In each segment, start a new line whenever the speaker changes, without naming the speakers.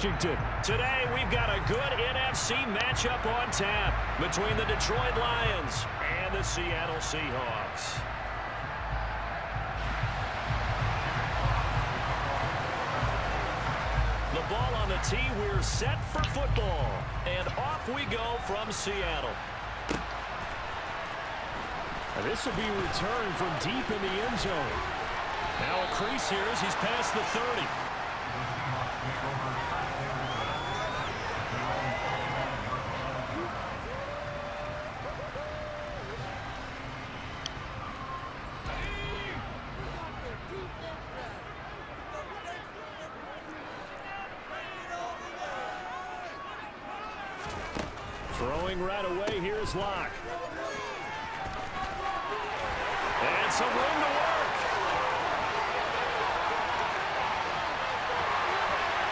Today, we've got a good NFC matchup on tap between the Detroit Lions and the Seattle Seahawks. The ball on the tee, we're set for football. And off we go from Seattle.
And this will be returned from deep in the end zone. Now a crease here as he's past the 30. Throwing right away, here's Locke. And some room to work.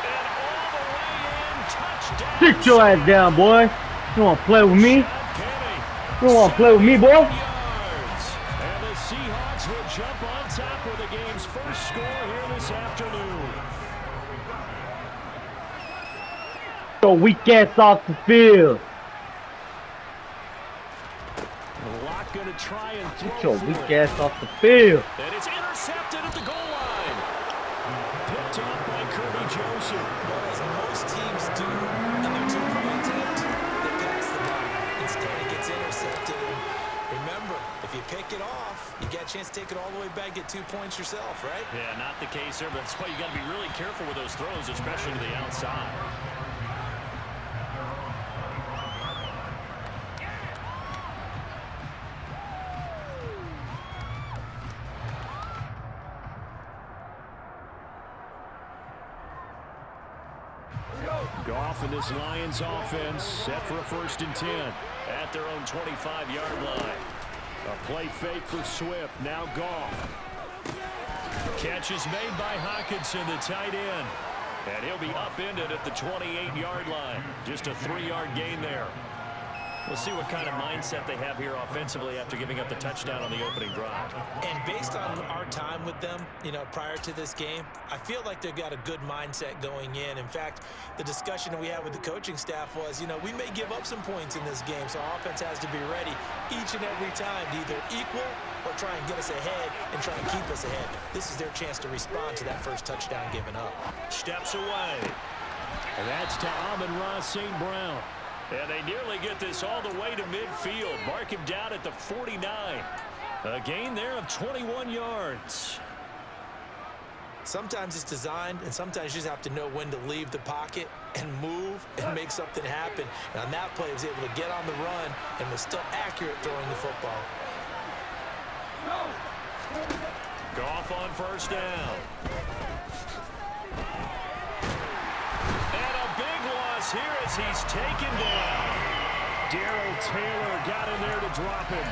And all the way in, touchdown.
Sit your ass down, boy. You want to play with me? You want to play with me, boy?
And the Seahawks will jump on top with the game's first score here this afternoon.
Your weak ass off the field.
Going to try and throw.
Get your weak ass off the field.
And it's intercepted at the goal line.
Picked up by Kirby Joseph.
Well, as most teams do in their two-point attempt, they pass the ball. Instead, it gets intercepted. And remember, if you pick it off, you get a chance to take it all the way back, get 2 points yourself, right?
Yeah, not the case there, but that's why you got to be really careful with those throws, especially to the outside.
Goff and this Lions offense set for a 1st and 10
at their own 25-yard line.
A play fake for Swift. Now Goff. Catch is made by Hockenson, the tight end.
And he'll be upended at the 28-yard line. Just a 3-yard gain there. We'll see what kind of mindset they have here offensively after giving up the touchdown on the opening drive.
And based on our time with them, prior to this game, I feel like they've got a good mindset going in. In fact, the discussion that we had with the coaching staff was, we may give up some points in this game, so our offense has to be ready each and every time to either equal or try and get us ahead and try and keep us ahead. This is their chance to respond to that first touchdown given up.
Steps away.
And that's to Amon-Ra St. Brown.
And they nearly get this all the way to midfield. Mark him down at the 49. A gain there of 21 yards.
Sometimes it's designed, and sometimes you just have to know when to leave the pocket and move and make something happen. And on that play, he was able to get on the run and was still accurate throwing the football.
Goff on 1st down. Here as he's taken down.
Darrell Taylor got in there to drop him.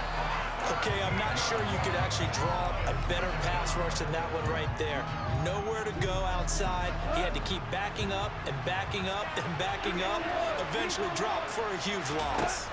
Okay, I'm not sure you could actually draw a better pass rush than that one right there. Nowhere to go outside. He had to keep backing up and backing up and backing up. Eventually dropped for a huge loss.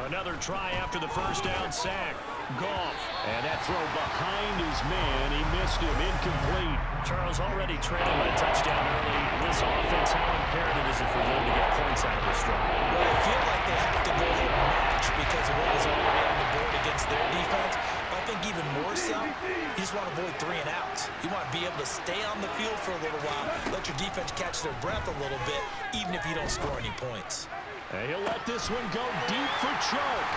Another try after the 1st down sack. Goff.
And that throw behind his man. He missed him. Incomplete.
Charles already trailing by a touchdown early. This offense, how imperative is it for them to get points out of this drive?
Well, I feel like they have to go ahead and match because of what was already on the board against their defense. But I think even more so, you just want to avoid 3 and outs. You want to be able to stay on the field for a little while, let your defense catch their breath a little bit, even if you don't score any points.
And he'll let this one go deep for Chark.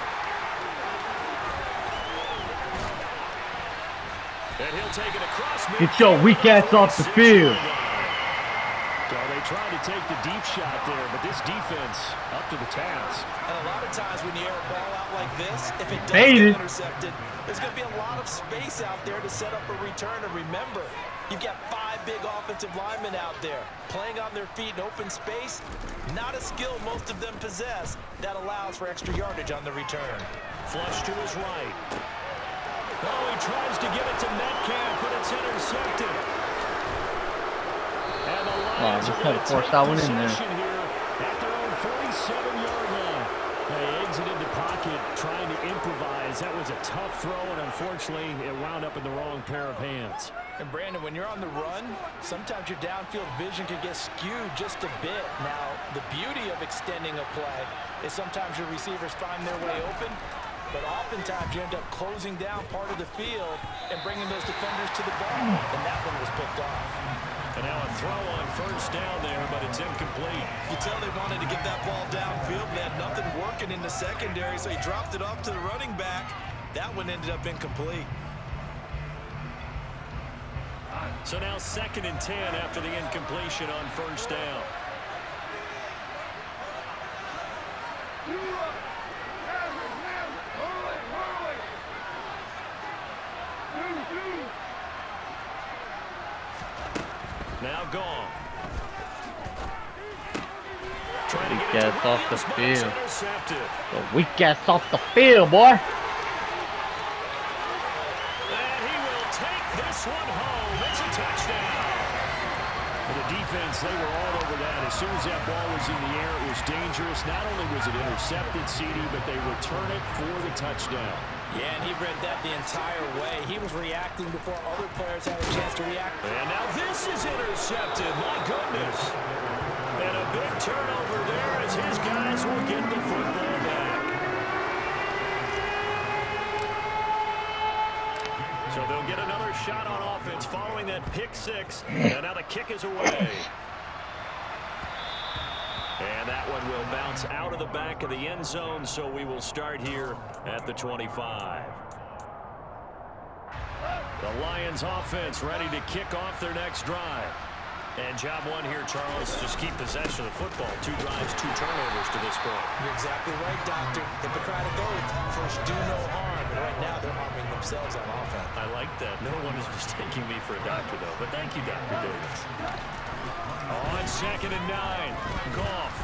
And he'll take it across.
Get your weak ass off the field.
So they tried to take the deep shot there, but this defense up to the task.
And a lot of times when you air a ball out like this, if it does get intercepted, there's going to be a lot of space out there to set up a return. And remember, you've got 5 big offensive linemen out there playing on their feet in open space. Not a skill most of them possess. That allows for extra yardage on the return.
Flush to his right.
Oh, he tries to give it to Metcalf, but it's intercepted. And the Lions are going to take possession here at their own 47-yard line. They exited the pocket trying to improvise. That was a tough throw, and unfortunately, it wound up in the wrong pair of hands.
And Brandon, when you're on the run, sometimes your downfield vision can get skewed just a bit. Now, the beauty of extending a play is sometimes your receivers find their way open, but oftentimes you end up closing down part of the field and bringing those defenders to the ball. And that one was picked off.
And now a throw on first down there, but it's incomplete.
You tell they wanted to get that ball downfield. They had nothing working in the secondary, so he dropped it off to the running back. That one ended up incomplete.
So now 2nd and 10 after the incompletion on first down. Now gone. Trying to get it
off the field.
Intercepted.
The weak ass off the field, boy.
And he will take this one home. It's a touchdown. For the defense, they were all over that. As soon as that ball was in the air, it was dangerous. Not only was it intercepted, CD, but they return it for the touchdown.
Yeah, and he read that the entire way. He was reacting before other players had a chance to react.
And now this is intercepted. My goodness. And a big turnover there as his guys will get the football back. So they'll get another shot on offense following that pick six. And now the kick is away. And that one will bounce out of the back of the end zone, so we will start here at the 25. The Lions offense ready to kick off their next drive. And job one here, Charles, just keep possession of the football. 2 drives, 2 turnovers to this point.
You're exactly right, Doctor. Hippocratic oath. First, do no harm. And right now, they're harming themselves on offense.
I like that. No one is mistaking me for a doctor, though. But thank you, Dr. Davis. On 2nd and 9. Goff.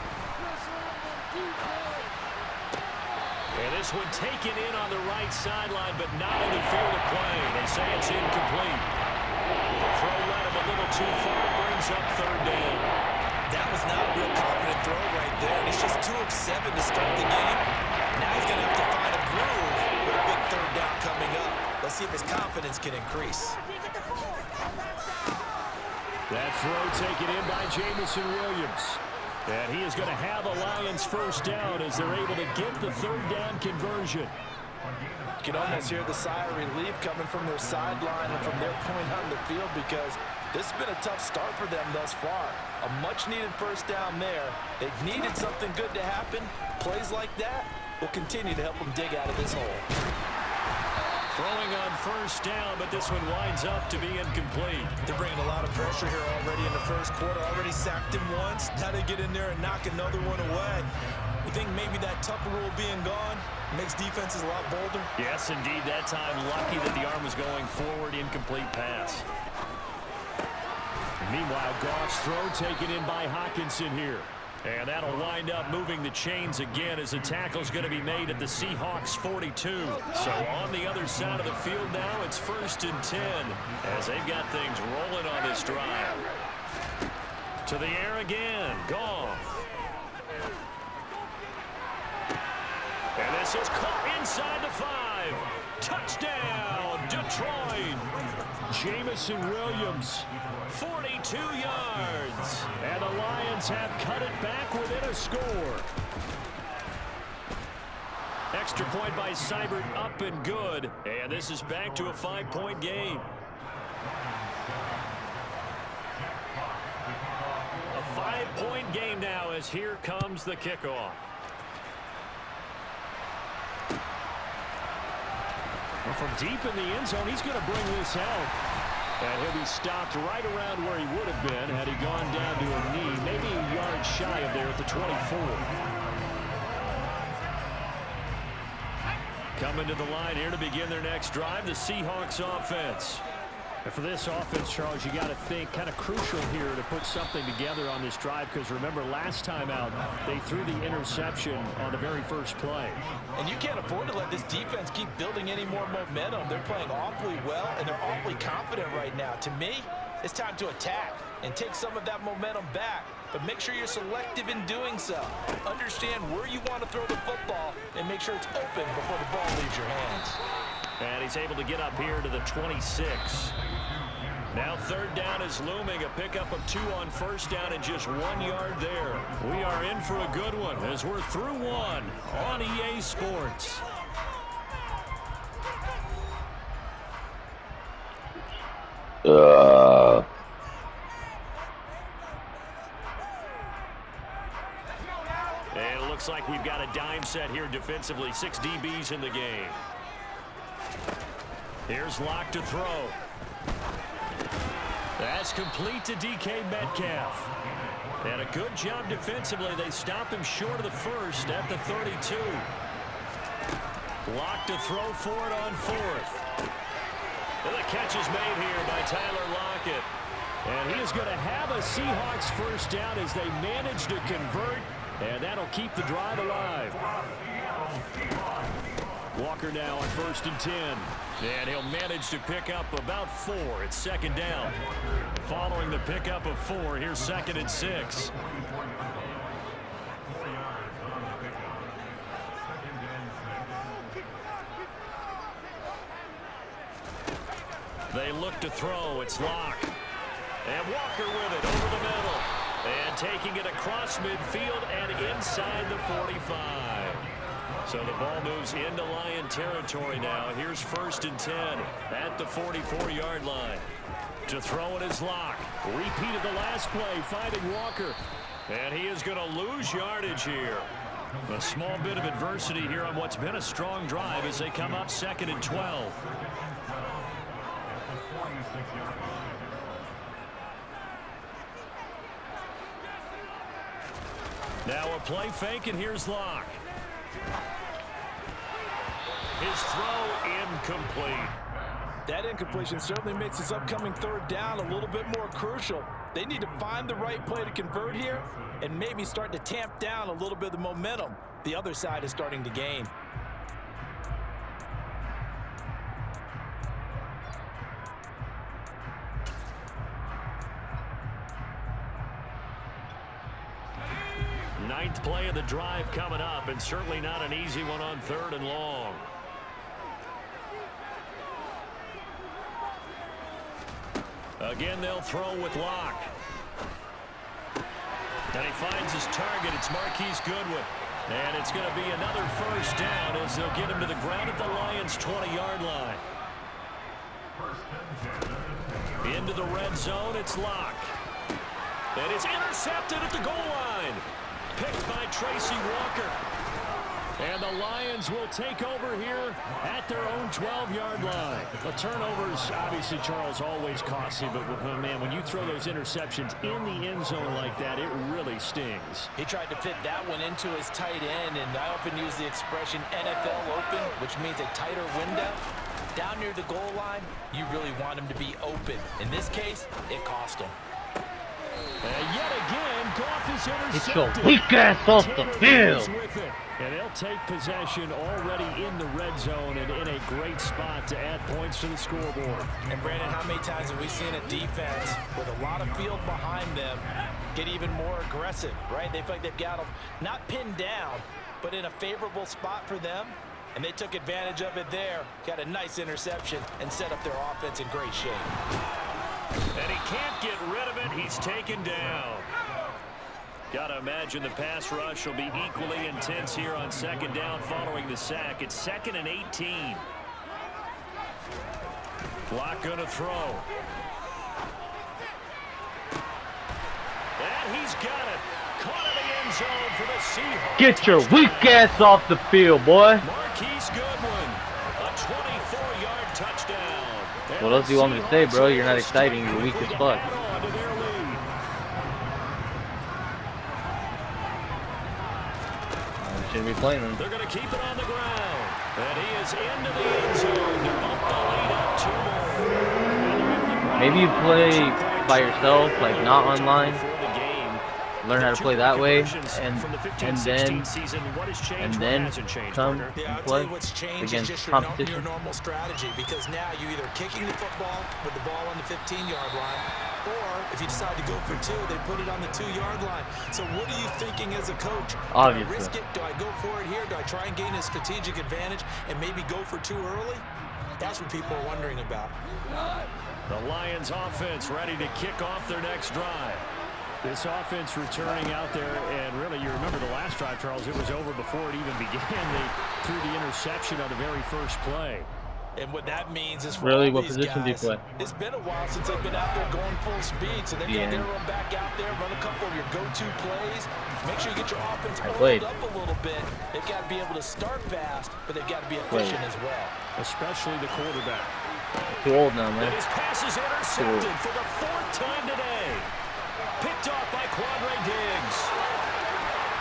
And this one taken in on the right sideline, but not in the field of play. They say it's incomplete. The throw led him a little too far. Brings up 3rd down.
That was not a real confident throw right there. And he's just 2 of 7 to start the game. Now he's going to have to find a groove with a big 3rd down coming up. Let's see if his confidence can increase.
That throw taken in by Jamison Williams. And he is going to have a Lions first down as they're able to get the 3rd down conversion.
You can almost hear the sigh of relief coming from their sideline and from their point on the field because this has been a tough start for them thus far. A much-needed first down there. They've needed something good to happen. Plays like that will continue to help them dig out of this hole.
Throwing on first down, but this one winds up to be incomplete.
They're bringing a lot of pressure here already in the first quarter. Already sacked him once. Now they get in there and knock another one away. You think maybe that Tucker rule being gone makes defenses a lot bolder?
Yes, indeed. That time, lucky that the arm was going forward. Incomplete pass. Meanwhile, Goff's throw taken in by Hawkinson here. And that'll wind up moving the chains again as the tackle's going to be made at the Seahawks 42. So on the other side of the field now, it's 1st and 10 as they've got things rolling on this drive. To the air again, Goff. And this is caught inside the 5. Touchdown, Detroit. Jamison Williams, 42 yards. And the Lions have cut it back within a score. Extra point by Seibert, up and good. And this is back to a 5-point game. A 5-point game now as here comes the kickoff. Well, from deep in the end zone, he's going to bring this out. And he'll be stopped right around where he would have been had he gone down to a knee, maybe a yard shy of there at the 24. Coming to the line here to begin their next drive, the Seahawks offense. And for this offense, Charles, you got to think kind of crucial here to put something together on this drive because remember last time out they threw the interception on the very first play.
And you can't afford to let this defense keep building any more momentum. They're playing awfully well and they're awfully confident right now. To me, it's time to attack and take some of that momentum back. But make sure you're selective in doing so. Understand where you want to throw the football and make sure it's open before the ball leaves your hands.
And he's able to get up here to the 26. Now third down is looming. A pickup of 2 on first down and just 1 yard there. We are in for a good one as we're through one on EA Sports. And it looks like we've got a dime set here defensively. 6 DBs in the game. Here's Locke to throw. That's complete to DK Metcalf. And a good job defensively. They stopped him short of the first at the 32. Locke to throw for it on 4th. And the catch is made here by Tyler Lockett. And he is going to have a Seahawks first down as they manage to convert. And that'll keep the drive alive. Walker now on 1st and 10. And he'll manage to pick up about 4. It's second down. Following the pickup of 4, here's 2nd and 6. They look to throw. It's Locke. And Walker with it over the middle. And taking it across midfield and inside the 45. So the ball moves into Lion territory now. Here's 1st and 10 at the 44-yard line. To throw it is Locke. Repeated the last play, finding Walker. And he is going to lose yardage here. A small bit of adversity here on what's been a strong drive as they come up 2nd and 12. Now a play fake, and here's Locke. His throw incomplete.
That incompletion certainly makes this upcoming third down a little bit more crucial. They need to find the right play to convert here and maybe start to tamp down a little bit of the momentum the other side is starting to gain.
Ninth play of the drive coming up, and certainly not an easy one on 3rd and long. Again, they'll throw with Locke. And he finds his target. It's Marquise Goodwin. And it's going to be another first down as they'll get him to the ground at the Lions' 20-yard line. Into the red zone, it's Locke. And it's intercepted at the goal line. Picked by Tracy Walker. And the Lions will take over here at their own 12-yard line. The turnovers, obviously, Charles, always costly. But, man, when you throw those interceptions in the end zone like that, it really stings.
He tried to fit that one into his tight end, and I often use the expression NFL open, which means a tighter window. Down near the goal line, you really want him to be open. In this case, it cost him.
And yet again, Goff is intercepted.
Get your weak ass off the field.
And they'll take possession already in the red zone and in a great spot to add points to the scoreboard.
And Brandon, how many times have we seen a defense with a lot of field behind them get even more aggressive, right? They feel like they've got them not pinned down, but in a favorable spot for them. And they took advantage of it there, got a nice interception, and set up their offense in great shape.
And he can't get rid of it. He's taken down. Got to imagine the pass rush will be equally intense here on 2nd down following the sack. It's 2nd and 18. Locke going to throw. And he's got it. Caught in the end zone for the Seahawks.
Get your weak ass off the field, boy.
Marquise Goodwin, a 24-yard touchdown.
What else do you want me to say, bro? You're not exciting. You're weak as fuck. Shouldn't be playing them.
They're going to keep it on the ground. And he is into the end zone to bump the lead up 2 more.
Maybe you play by yourself, like not online. Learn how to play that way, and then come and play against competition.
Your normal strategy, because now you're either kicking the football with the ball on the 15-yard line, or if you decide to go for 2, they put it on the 2-yard line. So what are you thinking as a coach?
Obviously.
Do I risk it? Do I go for it here? Do I try and gain a strategic advantage and maybe go for 2 early? That's what people are wondering about.
The Lions offense ready to kick off their next drive. This offense returning out there, and really, you remember the last drive, Charles, it was over before it even began. They threw the interception on the very first play.
And what that means is for
Really,
all
what
these
position do you
guys,
play?
it's been a while since they've been out there going full speed, so they've got to run back out there, run a couple of your go-to plays, make sure you get your offense oiled up a little bit. They've got to be able to start fast, but they've got to be efficient as well.
Especially the quarterback.
Too old now, man.
And his pass is intercepted for the 4th time today. Picked off by Quadre Diggs.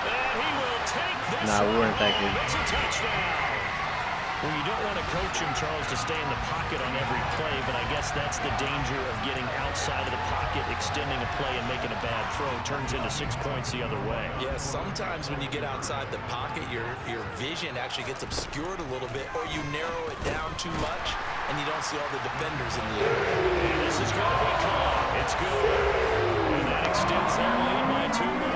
And he will take this.
Nah, we weren't that good.
It's a touchdown.
Well, you don't want to coach him, Charles, to stay in the pocket on every play, but I guess that's the danger of getting outside of the pocket, extending a play, and making a bad throw. Turns into 6 points the other way.
Yeah, sometimes when you get outside the pocket, your vision actually gets obscured a little bit, or you narrow it down too much, and you don't see all the defenders in the area.
And this is going to be caught. It's good. And that extends their lead by 2 more.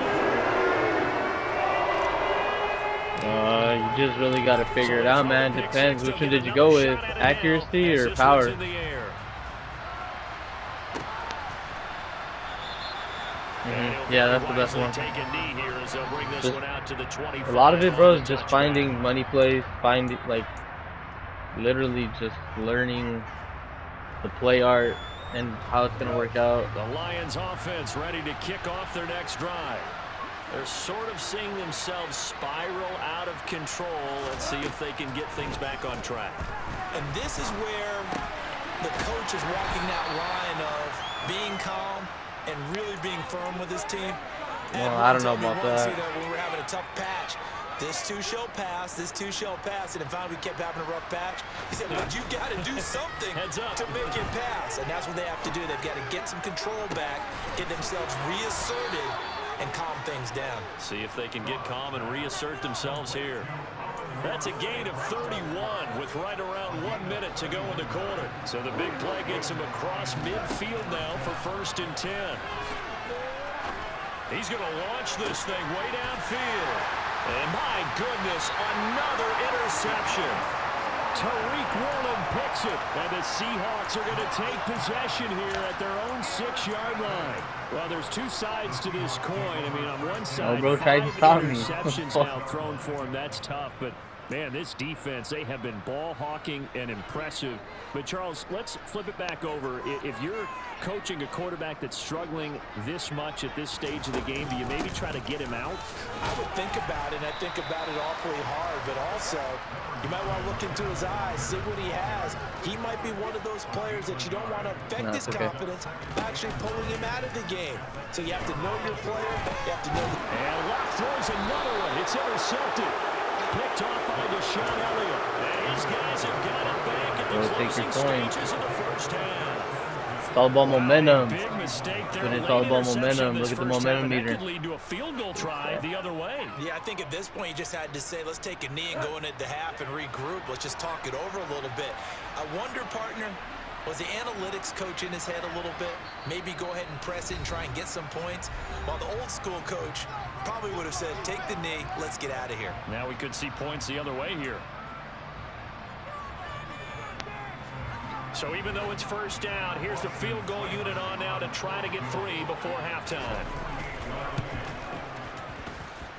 You just really got to figure it out, man. Depends. Which one did you go with? Accuracy or power? Yeah, that's the best one. A lot of it, bro, is just finding money plays, literally just learning the play art and how it's going to work out.
The Lions offense ready to kick off their next drive.
They're sort of seeing themselves spiral out of control. Let's see if they can get things back on track.
And this is where the coach is walking that line of being calm and really being firm with his team.
Well, I don't know about that.
When we're having a tough patch, this too shall pass, this too shall pass. And finally we kept having a rough patch. He said, but you got to do something to make it pass. And that's what they have to do. They've got to get some control back, get themselves reasserted, and calm things down.
See if they can get calm and reassert themselves here.
That's a gain of 31 with right around 1 minute to go in the quarter. So the big play gets him across midfield now for 1st and 10. He's going to launch this thing way downfield. And my goodness, another interception. Tariq Woolen picks it, and the Seahawks are going to take possession here at their own 6-yard line. Well, there's 2 sides to this coin. I mean, on one side, 5 interceptions now thrown for him. That's tough, but man, this defense, they have been ball hawking and impressive. But Charles, let's flip it back over. If you're coaching a quarterback that's struggling this much at this stage of the game, do you maybe try to get him out?
I would think about it, and I think about it awfully hard, but also you might want to look into his eyes, see what he has. He might be one of those players that you don't want to affect his confidence by actually pulling him out of the game. So you have to know your player. You have to know the...
And Locke throws another one. It's intercepted. Picked off by Deshaun Elliott.
And his guys have got it back at the closing stages of the first half.
It's all about momentum.
Big mistake there.
But it's all about momentum. Look at the momentum meter.
That could lead to a field goal try the other way.
Yeah, I think at this point you just had to say, let's take a knee and go into the half and regroup. Let's just talk it over a little bit. I wonder, partner, was the analytics coach in his head a little bit? Maybe go ahead and press it and try and get some points. While the old school coach probably would have said, take the knee, let's get out of here.
Now we could see points the other way here. So even though it's first down, here's the field goal unit on now to try to get 3 before halftime.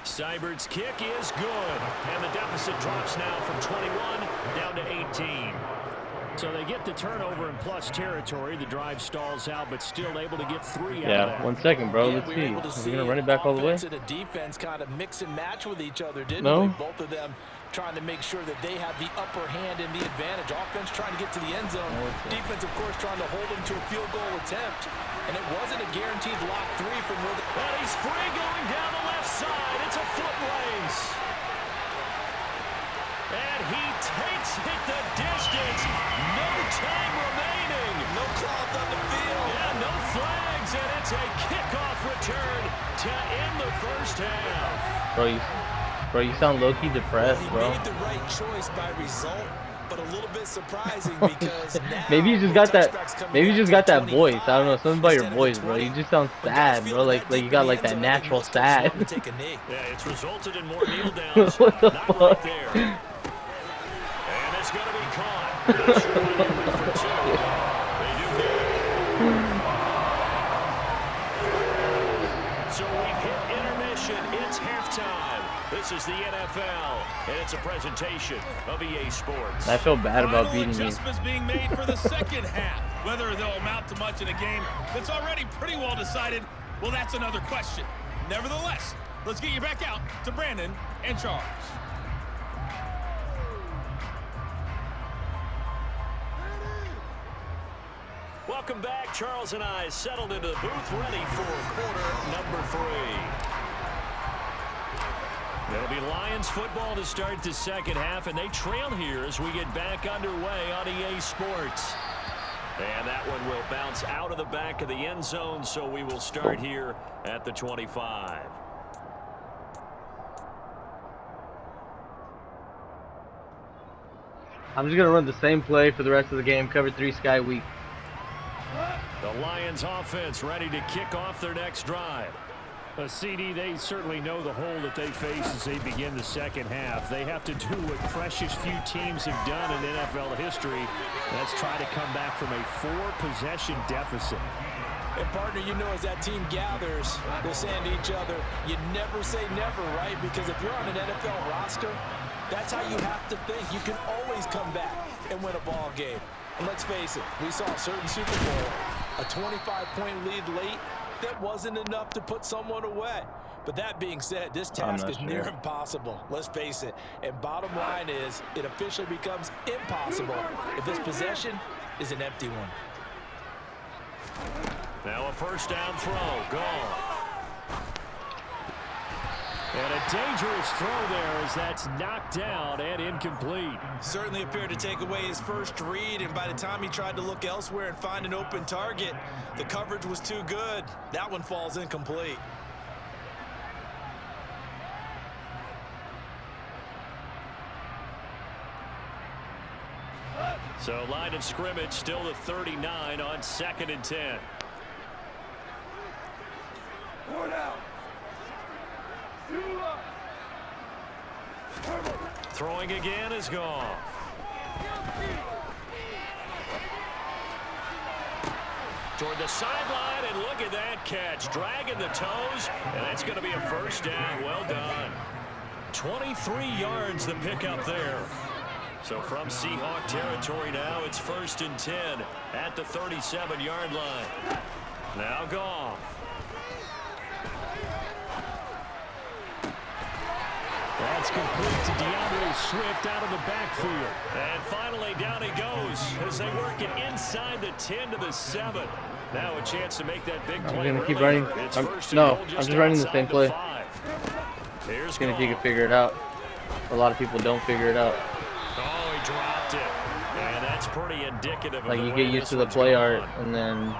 Seibert's kick is good. And the deficit drops now from 21 down to 18. So they get the turnover in plus territory. The drive stalls out, but still able to get 3 out of that.
1 second, bro. Let's see. We're going to run it back all the way?
The defense kind of mix and match with each other, didn't
we?
Both of them trying to make sure that they have the upper hand and the advantage. Offense trying to get to the end zone. Defense, of course, trying to hold them to a field goal attempt. And it wasn't a guaranteed lock 3 from where the...
And he's free going down the left side. It's a foot race. And he takes it the distance. No time remaining.
No cloth on the field.
Yeah, no flags. And it's a kickoff return to end the first half.
Bro, you sound low-key depressed, bro.
He made the right choice by result, but a little bit surprising because now
maybe you just got that voice. I don't know, something about your voice, bro. You just sound sad, bro. Like you got like that natural sad.
Yeah, it's resulted in more kneel downs.
What the
Not
fuck?
right there. And it's going to be caught. Not sure what they went for 2. They do good. So we've hit intermission. It's halftime. This is the NFL, and it's a presentation of EA Sports.
I feel bad about beating you.
Adjustments being made for the second half. Whether they'll amount to much in a game that's already pretty well decided, well, that's another question. Nevertheless, let's get you back out to Brandon and Charles.
Welcome back. Charles and I settled into the booth, ready for quarter number 3. It'll be Lions football to start the second half, and they trail here as we get back underway on EA Sports. And that one will bounce out of the back of the end zone, so we will start here at the 25.
I'm just going to run the same play for the rest of the game. Cover 3 sky weak.
The Lions offense ready to kick off their next drive.
CD, they certainly know the hole that they face as they begin the second half. They have to do what precious few teams have done in NFL history. That's try to come back from a 4-possession deficit.
And partner, you know, as that team gathers, they're saying to each other, you never say never, right? Because if you're on an NFL roster, that's how you have to think. You can always come back and win a ball game. And let's face it, we saw a certain Super Bowl, a 25-point lead late. That wasn't enough to put someone away. But that being said, this task is near impossible. Let's face it. And bottom line is, it officially becomes impossible if this possession is an empty one.
Now a first down throw. Gone.
And a dangerous throw there as that's knocked down and incomplete.
Certainly appeared to take away his first read, and by the time he tried to look elsewhere and find an open target, the coverage was too good. That one falls incomplete.
So line of scrimmage still the 39 on 2nd and 10. Throwing again is gone. Toward the sideline, and look at that catch. Dragging the toes, and that's going to be a first down. Well done. 23 yards the pickup there. So from Seahawk territory now, it's 1st and 10 at the 37-yard line. Now Goff.
That's complete to DeAndre Swift out of the backfield.
And finally down he goes as they work it inside the 10 to the 7. Now a chance to make that big play.
I'm going to keep running. I'm just running the same play.
Here's
going to see if you can figure it out. A lot of people don't figure it out.
Oh, he dropped it. And that's pretty indicative of
like
the
you
way
get used
this
to the
one's
play
going.
art, and then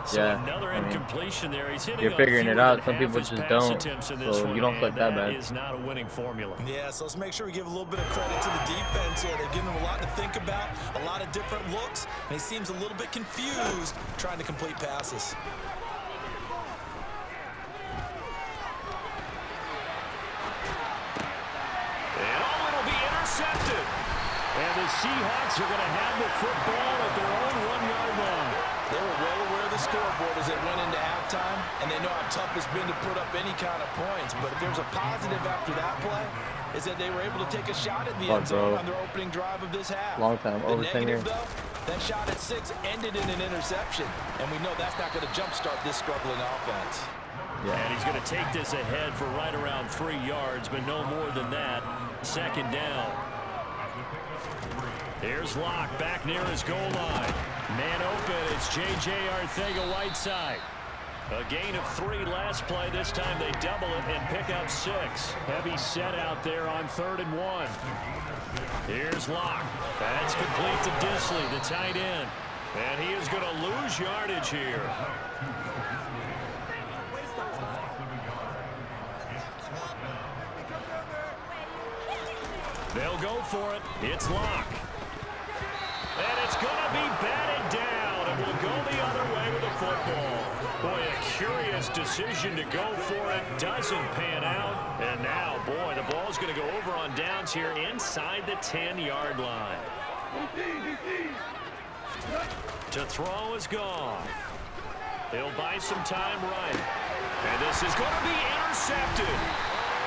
So
yeah,
another
I mean,
incompletion there. He's hitting
you're figuring it out. Some people
his
just
pass
don't,
attempts in this
so
one,
you don't look that
That
bad.
is not a winning formula.
Yeah, so let's make sure we give a little bit of credit to the defense here. They're giving him a lot to think about, a lot of different looks, and he seems a little bit confused trying to complete passes.
And oh, it'll be intercepted.
And the Seahawks are going to have the football at their own 1-yard line.
They were well aware of the scoreboard as they went into halftime, and they know how tough it's been to put up any kind of points. But if there's a positive after that play, is that they were able to take a shot at the end zone on their opening drive of this half.
Long time, over 10 years.
The negative, though, that shot at 6 ended in an interception, and we know that's not going to jumpstart this struggling offense.
Yeah.
And he's going to take this ahead for right around 3 yards, but no more than that. 2nd down. Here's Locke back near his goal line. Man open, it's J.J. Arcega-Whiteside. A gain of 3 last play. This time they double it and pick up 6.
Heavy set out there on 3rd and 1.
Here's Locke. That's complete to Disley, the tight end. And he is going to lose yardage here. They'll go for it. It's Locke. And it's going to be batted down, and will go the other way with the football. Boy, a curious decision to go for it. Doesn't pan out. And now, boy, the ball's going to go over on downs here inside the 10-yard line. To throw is gone. He'll buy some time right. And this is going to be intercepted.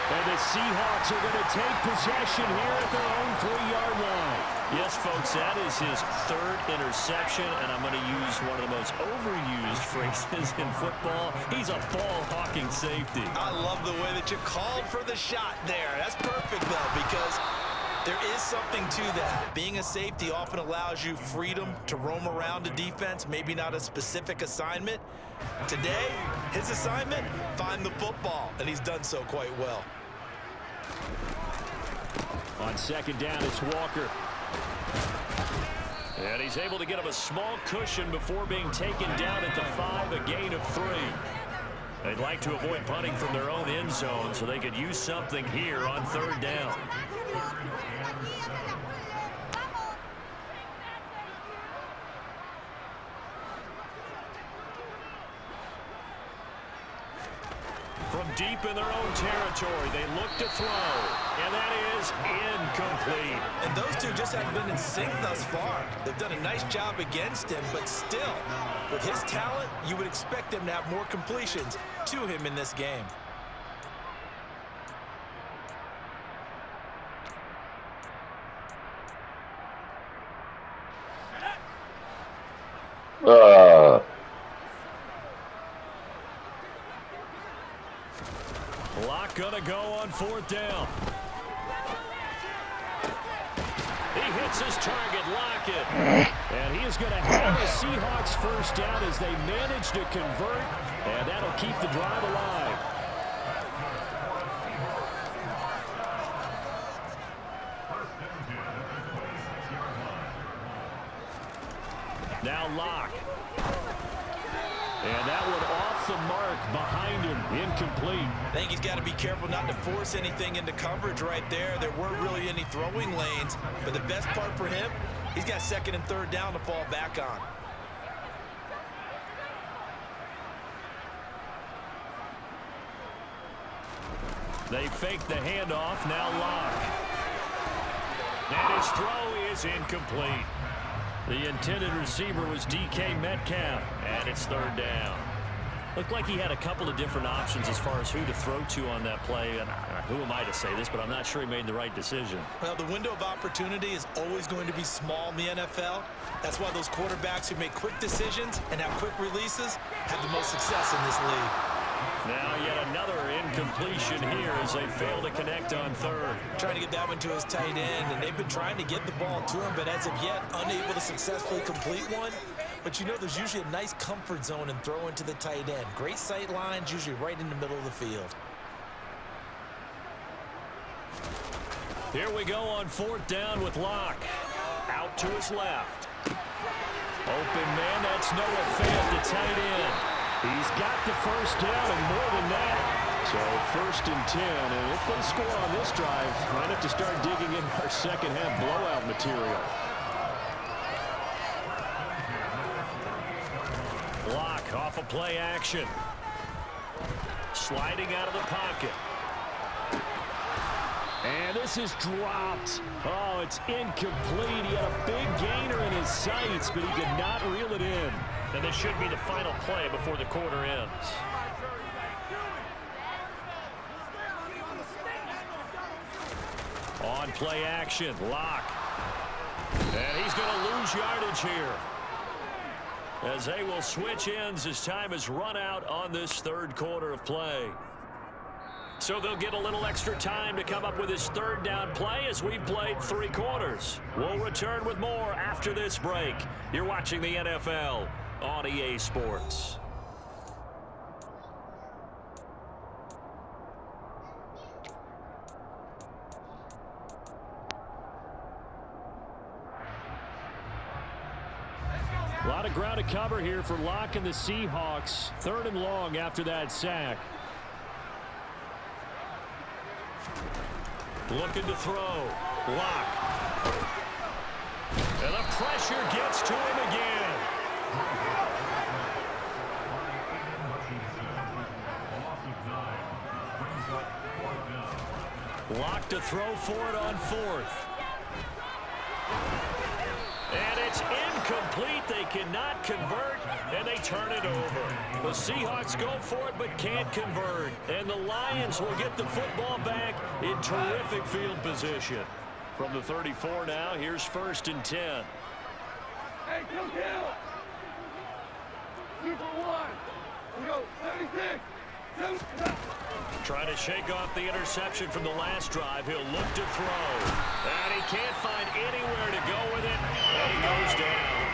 And the Seahawks are going to take possession here at their own 3-yard line.
Yes, folks, that is his third interception, and I'm going to use one of the most overused phrases in football. He's a ball-hawking safety.
I love the way that you called for the shot there. That's perfect, though, because there is something to that. Being a safety often allows you freedom to roam around a defense, maybe not a specific assignment. Today, his assignment, find the football, and he's done so quite well.
On second down, it's Walker.
And he's able to get him a small cushion before being taken down at the 5, a gain of 3. They'd like to avoid punting from their own end zone so they could use something here on 3rd down. From deep in their own territory, they look to throw, and that is incomplete.
And those two just haven't been in sync thus far. They've done a nice job against him, but still, with his talent, you would expect him to have more completions to him in this game.
Lock gonna go on 4th down. He hits his target, Lockett.
And he is going to have a Seahawks first down as they manage to convert, and that'll keep the drive alive.
Now Lock.
And that one off the mark behind him, incomplete.
I think he's got to be careful not to force anything into coverage right there. There weren't really any throwing lanes, but the best part for him, he's got 2nd and 3rd down to fall back on.
They fake the handoff, now Lock. And his throw is incomplete. The intended receiver was DK Metcalf, and it's 3rd down. Looked like he had a couple of different options as far as who to throw to on that play. And who am I to say this, but I'm not sure he made the right decision.
Well, the window of opportunity is always going to be small in the NFL. That's why those quarterbacks who make quick decisions and have quick releases have the most success in this league.
Now yet another incompletion here as they fail to connect on 3rd.
Trying to get that one to his tight end, and they've been trying to get the ball to him, but as of yet, unable to successfully complete one. But you know, there's usually a nice comfort zone in throwing to the tight end. Great sight lines, usually right in the middle of the field.
Here we go on 4th down with Lock. Out to his left. Open man, that's Noah Fant, the tight end.
He's got the first down and more than that. So 1st and 10, and if they score on this drive, might have to start digging in our second half blowout material.
Lock off a play action. Sliding out of the pocket.
And this is dropped. Oh, it's incomplete. He had a big gainer in his sights, but he could not reel it in.
And this should be the final play before the quarter ends. On play action, Lock. And he's going to lose yardage here, as they will switch ends as time has run out on this 3rd quarter of play. So they'll get a little extra time to come up with his 3rd down play as we've played 3 quarters. We'll return with more after this break. You're watching the NFL on EA Sports.
A lot of ground to cover here for Lock and the Seahawks. 3rd and long after that sack.
Looking to throw. Lock. And the pressure gets to him again. Lock to throw for it on 4th. And It's incomplete. They cannot convert, and they turn it over. The Seahawks go for it but can't convert. And the Lions will get the football back in terrific field position. From the 34 now, here's 1st and 10.
Hey, come down. 2 for 1. We go 76.
Trying to shake off the interception from the last drive. He'll look to throw. And he can't find anywhere to go with it. And he goes down.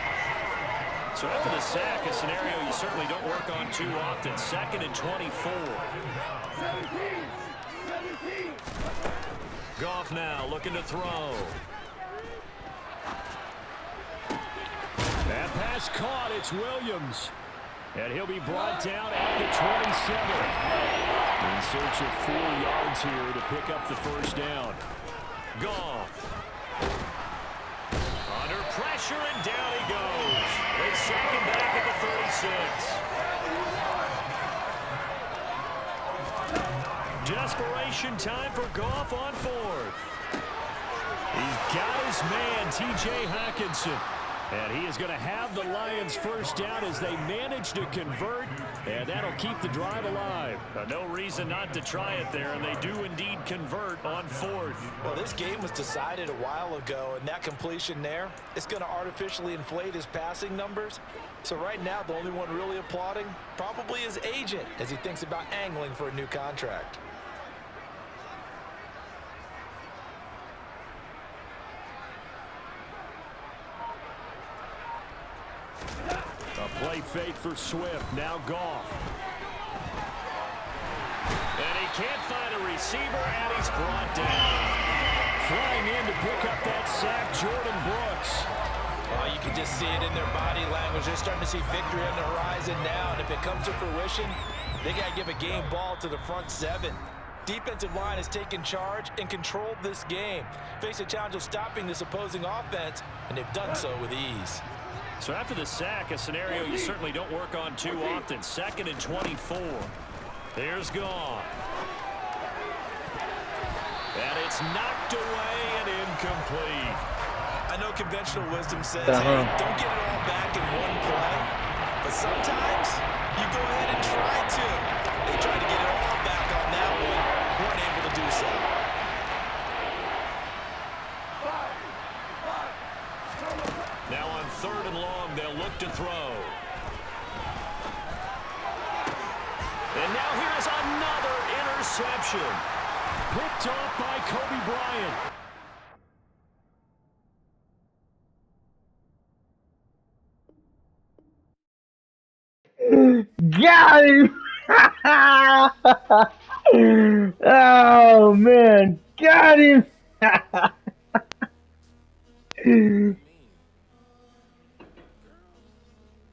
So after the sack, a scenario you certainly don't work on too often. 2nd and 24.
17.
Goff now looking to throw. That pass caught. It's Williams. And he'll be brought down at the 27. In search of 4 yards here to pick up the 1st down. Goff. Under pressure, and down he goes. They sack him back at the 36. Desperation time for Goff on 4th. He's got his man, T.J. Hockenson. And he is going to have the Lions 1st down as they manage to convert, and that'll keep the drive alive. No reason not to try it there, and they do indeed convert on 4th.
Well, this game was decided a while ago, and that completion there is going to artificially inflate his passing numbers. So right now, the only one really applauding probably his agent as he thinks about angling for a new contract.
A play fake for Swift. Now Goff. And he can't find a receiver, and he's brought down. Flying in to pick up that sack, Jordan Brooks.
Oh, you can just see it in their body language. They're starting to see victory on the horizon now, and if it comes to fruition, they got to give a game ball to the front 7. Defensive line has taken charge and controlled this game. Face a challenge of stopping this opposing offense, and they've done so with ease.
So after the sack, a scenario you certainly don't work on too often. 2nd and 24. Here's Goff. And it's knocked away and incomplete.
I know conventional wisdom says, hey, don't get it all back in one play. But sometimes you go ahead and try to. They tried to get it all back on that one. Weren't able to do so.
Now on 3rd and long, they'll look to throw. And now here's another interception. Picked off by Kobe Bryant.
Got him! Oh, man. Got him!